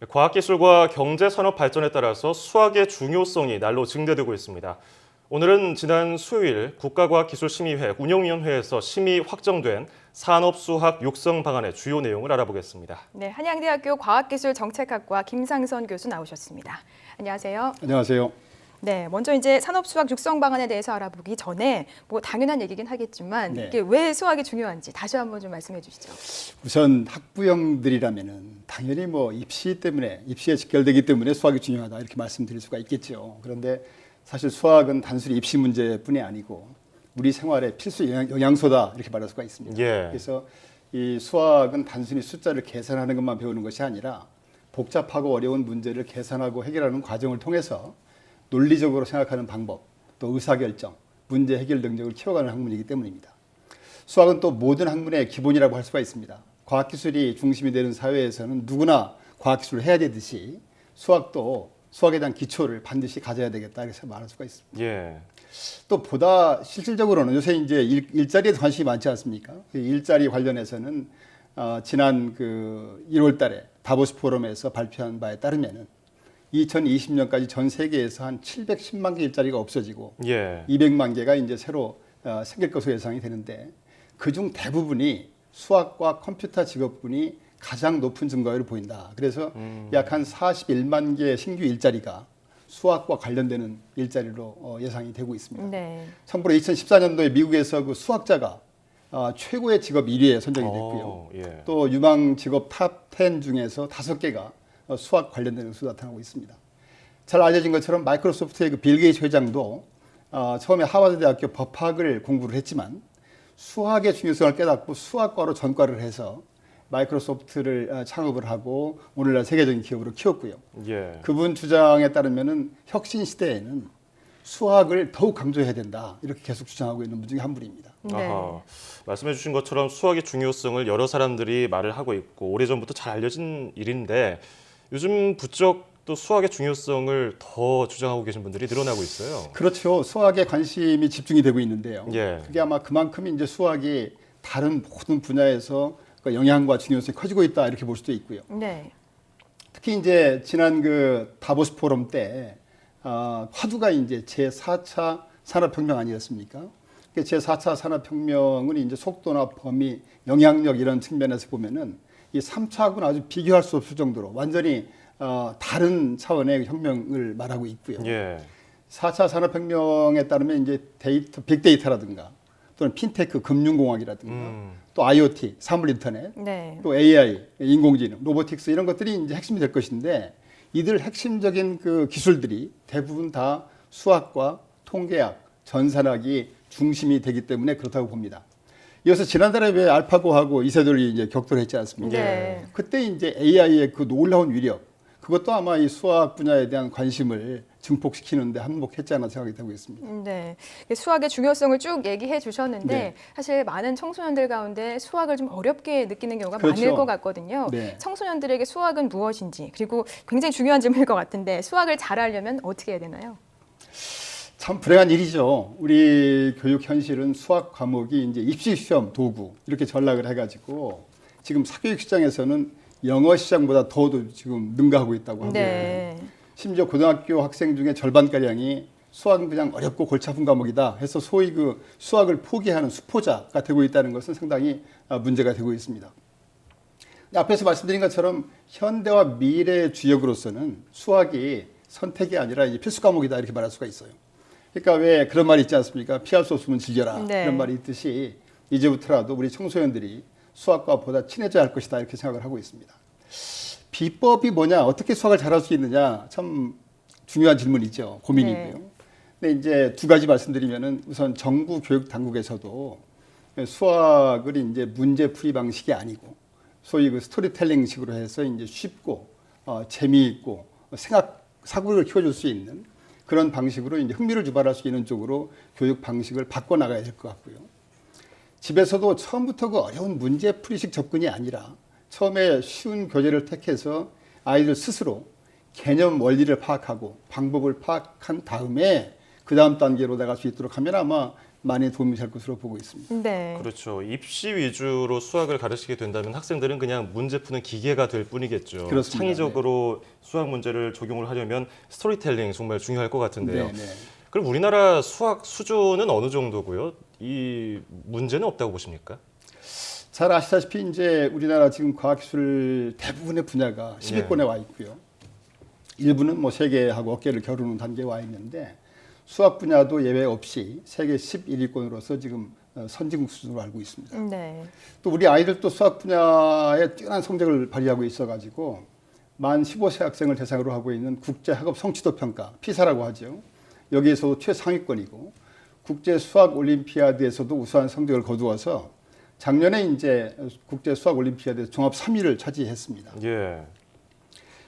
과학기술과 경제산업 발전에 따라서 수학의 중요성이 날로 증대되고 있습니다. 오늘은 지난 수요일 국가과학기술심의회 운영위원회에서 심의 확정된 산업수학 육성 방안의 주요 내용을 알아보겠습니다. 네, 한양대학교 과학기술정책학과 김상선 교수 나오셨습니다. 안녕하세요. 안녕하세요. 네, 먼저 이제 산업수학 육성 방안에 대해서 알아보기 전에 뭐 당연한 얘기긴 하겠지만 네. 이게 왜 수학이 중요한지 다시 한번 좀 말씀해 주시죠. 우선 학부형들이라면은 당연히 뭐 입시 때문에 입시에 직결되기 때문에 수학이 중요하다 이렇게 말씀드릴 수가 있겠죠. 그런데 사실 수학은 단순히 입시 문제뿐이 아니고 우리 생활의 필수 영양소다 이렇게 말할 수가 있습니다. 예. 그래서 이 수학은 단순히 숫자를 계산하는 것만 배우는 것이 아니라 복잡하고 어려운 문제를 계산하고 해결하는 과정을 통해서 논리적으로 생각하는 방법, 또 의사결정, 문제 해결 능력을 키워가는 학문이기 때문입니다. 수학은 또 모든 학문의 기본이라고 할 수가 있습니다. 과학기술이 중심이 되는 사회에서는 누구나 과학기술을 해야 되듯이 수학도 수학에 대한 기초를 반드시 가져야 되겠다 이렇게 말할 수가 있습니다. 예. 또 보다 실질적으로는 요새 이제 일자리에 관심이 많지 않습니까? 그 일자리 관련해서는 지난 그 1월 달에 다보스 포럼에서 발표한 바에 따르면은 2020년까지 전 세계에서 한 710만 개 일자리가 없어지고 예. 200만 개가 이제 새로 생길 것으로 예상이 되는데 그중 대부분이 수학과 컴퓨터 직업군이 가장 높은 증가율을 보인다. 그래서 약 한 41만 개의 신규 일자리가 수학과 관련되는 일자리로 예상이 되고 있습니다. 네. 참고로 2014년도에 미국에서 그 수학자가 최고의 직업 1위에 선정이 됐고요. 예. 또 유망 직업 탑 10 중에서 5개가 수학 관련되는 것으로 나타나고 있습니다. 잘 알려진 것처럼 마이크로소프트의 그 빌 게이츠 회장도 처음에 하버드 대학교 법학을 공부를 했지만 수학의 중요성을 깨닫고 수학과로 전과를 해서 마이크로소프트를 창업을 하고 오늘날 세계적인 기업으로 키웠고요. 예. 그분 주장에 따르면은 혁신 시대에는 수학을 더욱 강조해야 된다 이렇게 계속 주장하고 있는 분 중에 한 분입니다. 네. 아하. 말씀해 주신 것처럼 수학의 중요성을 여러 사람들이 말을 하고 있고 오래전부터 잘 알려진 일인데 요즘 부쩍 또 수학의 중요성을 더 주장하고 계신 분들이 늘어나고 있어요. 그렇죠. 수학에 관심이 집중이 되고 있는데요. 예. 그게 아마 그만큼 이제 수학이 다른 모든 분야에서 그 영향과 중요성이 커지고 있다 이렇게 볼 수도 있고요. 네. 특히 이제 지난 그 다보스 포럼 때 화두가 이제 제4차 산업혁명 아니었습니까? 제4차 산업혁명은 이제 속도나 범위, 영향력 이런 측면에서 보면은 이 3차하고는 아주 비교할 수 없을 정도로 완전히 다른 차원의 혁명을 말하고 있고요. 예. 4차 산업혁명에 따르면 이제 빅데이터라든가 또는 핀테크, 금융공학이라든가 또 IoT, 사물인터넷, 네. 또 AI, 인공지능, 로보틱스 이런 것들이 이제 핵심이 될 것인데 이들 핵심적인 그 기술들이 대부분 다 수학과 통계학, 전산학이 중심이 되기 때문에 그렇다고 봅니다. 이어서 지난달에 왜 알파고하고 이세돌이 이제 격돌을 했지 않습니까? 네. 그때 이제 AI의 그 놀라운 위력, 그것도 아마 이 수학 분야에 대한 관심을 증폭시키는데 한몫했지 않나 생각이 되고 있습니다. 네. 수학의 중요성을 쭉 얘기해 주셨는데 네. 사실 많은 청소년들 가운데 수학을 좀 어렵게 느끼는 경우가 그렇죠. 많을 것 같거든요. 네. 청소년들에게 수학은 무엇인지 그리고 굉장히 중요한 질문일 것 같은데 수학을 잘 하려면 어떻게 해야 되나요? 참 불행한 일이죠. 우리 교육 현실은 수학 과목이 이제 입시 시험 도구 이렇게 전락을 해가지고 지금 사교육 시장에서는 영어 시장보다 더도 지금 능가하고 있다고 하고요. 네. 심지어 고등학교 학생 중에 절반가량이 수학은 그냥 어렵고 골치 아픈 과목이다 해서 소위 그 수학을 포기하는 수포자가 되고 있다는 것은 상당히 문제가 되고 있습니다. 앞에서 말씀드린 것처럼 현대와 미래의 주역으로서는 수학이 선택이 아니라 이제 필수 과목이다 이렇게 말할 수가 있어요. 그러니까 왜 그런 말이 있지 않습니까? 피할 수 없으면 즐겨라. 네. 그런 말이 있듯이 이제부터라도 우리 청소년들이 수학과 보다 친해져야 할 것이다 이렇게 생각을 하고 있습니다. 비법이 뭐냐, 어떻게 수학을 잘할 수 있느냐 참 중요한 질문이죠. 고민이고요. 네. 근데 이제 두 가지 말씀드리면은 우선 정부 교육 당국에서도 수학을 이제 문제풀이 방식이 아니고 소위 그 스토리텔링식으로 해서 이제 쉽고 재미있고 사고를 키워줄 수 있는 그런 방식으로 이제 흥미를 유발할 수 있는 쪽으로 교육 방식을 바꿔 나가야 될 것 같고요. 집에서도 처음부터 그 어려운 문제풀이식 접근이 아니라 처음에 쉬운 교재를 택해서 아이들 스스로 개념 원리를 파악하고 방법을 파악한 다음에 그 다음 단계로 나갈 수 있도록 하면 아마 많이 도움이 될 것으로 보고 있습니다. 네. 그렇죠. 입시 위주로 수학을 가르치게 된다면 학생들은 그냥 문제 푸는 기계가 될 뿐이겠죠. 그렇습니다. 창의적으로 수학 문제를 적용을 하려면 스토리텔링 정말 중요할 것 같은데요. 네, 네. 그럼 우리나라 수학 수준은 어느 정도고요? 이 문제는 없다고 보십니까? 잘 아시다시피 이제 우리나라 지금 과학기술 대부분의 분야가 10위권에 와 있고요. 일부는 뭐 세계하고 어깨를 겨루는 단계에 와 있는데 수학 분야도 예외 없이 세계 11위권으로서 지금 선진국 수준으로 알고 있습니다. 네. 또 우리 아이들도 수학 분야에 뛰어난 성적을 발휘하고 있어가지고 만 15세 학생을 대상으로 하고 있는 국제 학업 성취도 평가 피사라고 하죠. 여기에서도 최상위권이고 국제 수학 올림피아드에서도 우수한 성적을 거두어서 작년에 이제 국제 수학 올림피아드 종합 3위를 차지했습니다. 예.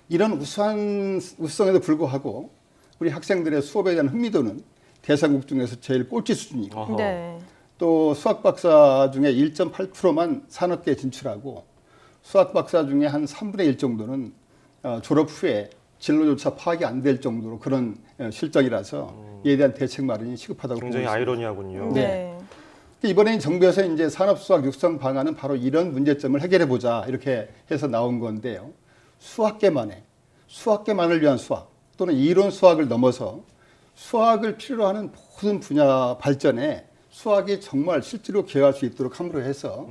이런 우수성에도 불구하고 우리 학생들의 수업에 대한 흥미도는 대상국 중에서 제일 꼴찌 수준이고 어허. 네. 또 수학 박사 중에 1.8%만 산업계에 진출하고 수학 박사 중에 한 3분의 1 정도는 졸업 후에 진로조차 파악이 안 될 정도로 그런 실정이라서 이에 대한 대책 마련이 시급하다고 보고 굉장히 있습니다. 아이러니하군요. 네. 이번에 정부에서 이제 산업수학 육성 방안은 바로 이런 문제점을 해결해 보자 이렇게 해서 나온 건데요. 수학계만을 위한 수학 또는 이론 수학을 넘어서 수학을 필요로 하는 모든 분야 발전에 수학이 정말 실제로 기여할 수 있도록 함으로 해서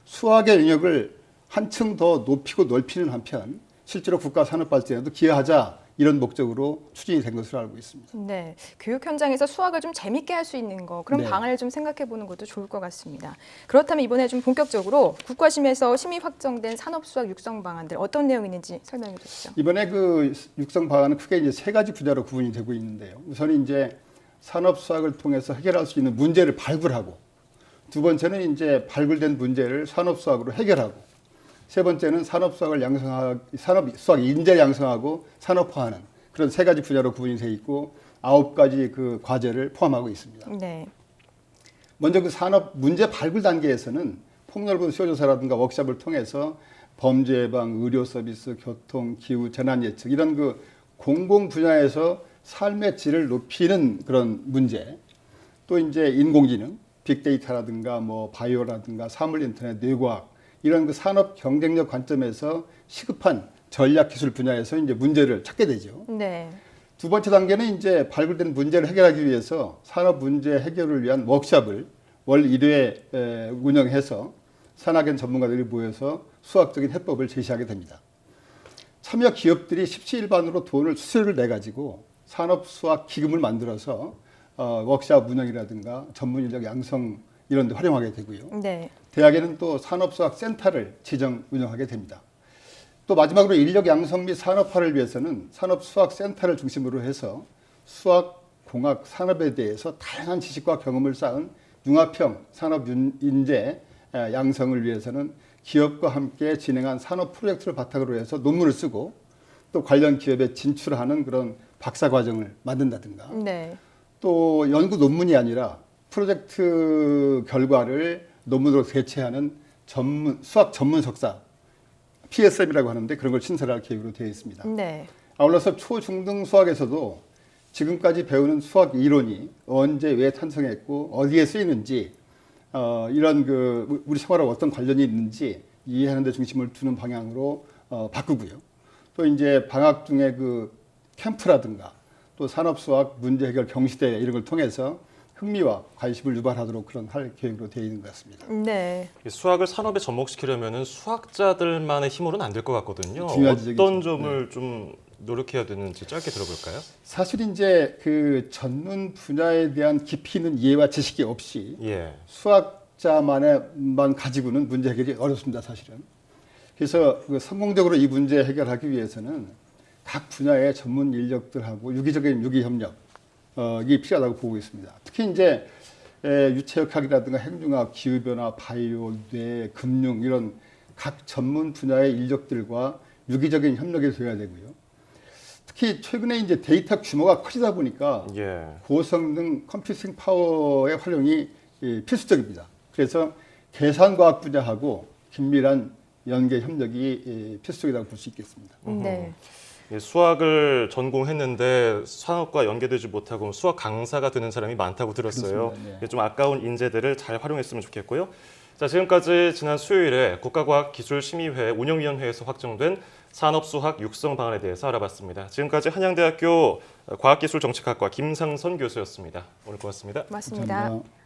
수학의 영역을 한층 더 높이고 넓히는 한편 실제로 국가 산업 발전에도 기여하자 이런 목적으로 추진이 된 것으로 알고 있습니다. 네, 교육 현장에서 수학을 좀 재밌게 할 수 있는 거 그런 네. 방안을 좀 생각해 보는 것도 좋을 것 같습니다. 그렇다면 이번에 좀 본격적으로 국가심에서 심의 확정된 산업수학 육성 방안들 어떤 내용이 있는지 설명해 주시죠. 이번에 그 육성 방안은 크게 이제 세 가지 분야로 구분이 되고 있는데요. 우선 이제 산업 수학을 통해서 해결할 수 있는 문제를 발굴하고, 두 번째는 이제 발굴된 문제를 산업 수학으로 해결하고, 세 번째는 산업 수학 인재 양성하고 산업화하는 그런 세 가지 분야로 구분이 돼 있고 9가지 그 과제를 포함하고 있습니다. 네, 먼저 그 산업 문제 발굴 단계에서는 폭넓은 수요조사라든가 워크숍을 통해서 범죄 예방, 의료 서비스, 교통, 기후, 재난 예측 이런 그 공공 분야에서 삶의 질을 높이는 그런 문제, 또 이제 인공지능, 빅데이터라든가 뭐 바이오라든가 사물 인터넷, 뇌과학 이런 그 산업 경쟁력 관점에서 시급한 전략 기술 분야에서 이제 문제를 찾게 되죠. 네, 두 번째 단계는 이제 발굴된 문제를 해결하기 위해서 산업 문제 해결을 위한 워크숍을 월 1회 운영해서 산학연 전문가들이 모여서 수학적인 해법을 제시하게 됩니다. 참여 기업들이 십시일반으로 수수료를 내 가지고 산업 수학 기금을 만들어서 워크숍 운영이라든가 전문 인력 양성 이런 데 활용하게 되고요. 네, 대학에는 또 산업수학 센터를 지정 운영하게 됩니다. 또 마지막으로 인력 양성 및 산업화를 위해서는 산업수학센터를 중심으로 해서 수학, 공학, 산업에 대해서 다양한 지식과 경험을 쌓은 융합형 산업 인재 양성을 위해서는 기업과 함께 진행한 산업 프로젝트를 바탕으로 해서 논문을 쓰고 또 관련 기업에 진출하는 그런 박사 과정을 만든다든가 네, 또 연구 논문이 아니라 프로젝트 결과를 논문으로 대체하는 수학 전문 석사 PSM이라고 하는데 그런 걸 신설할 계획으로 되어 있습니다. 네, 아울러서 초중등 수학에서도 지금까지 배우는 수학 이론이 언제 왜 탄생했고 어디에 쓰이는지 이런 그 우리 생활과 어떤 관련이 있는지 이해하는 데 중심을 두는 방향으로 바꾸고요. 또 이제 방학 중에 그 캠프라든가 또 산업수학 문제 해결 경시대 이런 걸 통해서 흥미와 관심을 유발하도록 그런 할 계획으로 되어 있는 것 같습니다. 네. 이 수학을 산업에 접목시키려면 수학자들만의 힘으로는 안 될 것 같거든요. 중요한 어떤 지적이죠. 점을 좀 노력해야 되는지 짧게 들어볼까요? 사실 이제 그 전문 분야에 대한 깊이 있는 이해와 지식이 없이 예. 수학자만만 가지고는 문제 해결이 어렵습니다, 사실은. 그래서 그 성공적으로 이 문제 해결하기 위해서는 각 분야의 전문 인력들하고 유기적인 유기 협력 이 필요하다고 보고 있습니다. 특히 이제 유체역학이라든가 행중학, 기후변화, 바이오, 뇌, 금융 이런 각 전문 분야의 인력들과 유기적인 협력이 되어야 되고요. 특히 최근에 이제 데이터 규모가 커지다 보니까 예. 고성능 컴퓨팅 파워의 활용이 필수적입니다. 그래서 계산과학 분야하고 긴밀한 연계 협력이 필수적이라고 볼 수 있겠습니다. 네. 이 수학을 전공했는데 산업과 연계되지 못하고 수학 강사가 되는 사람이 많다고 들었어요. 그렇습니다. 네. 좀 아까운 인재들을 잘 활용했으면 좋겠고요. 자, 지금까지 지난 수요일에 국가과학기술심의회 운영위원회에서 확정된 산업수학 육성 방안에 대해서 알아봤습니다. 지금까지 한양대학교 과학기술정책학과 김상선 교수였습니다. 오늘 고맙습니다. 고맙습니다. 감사합니다.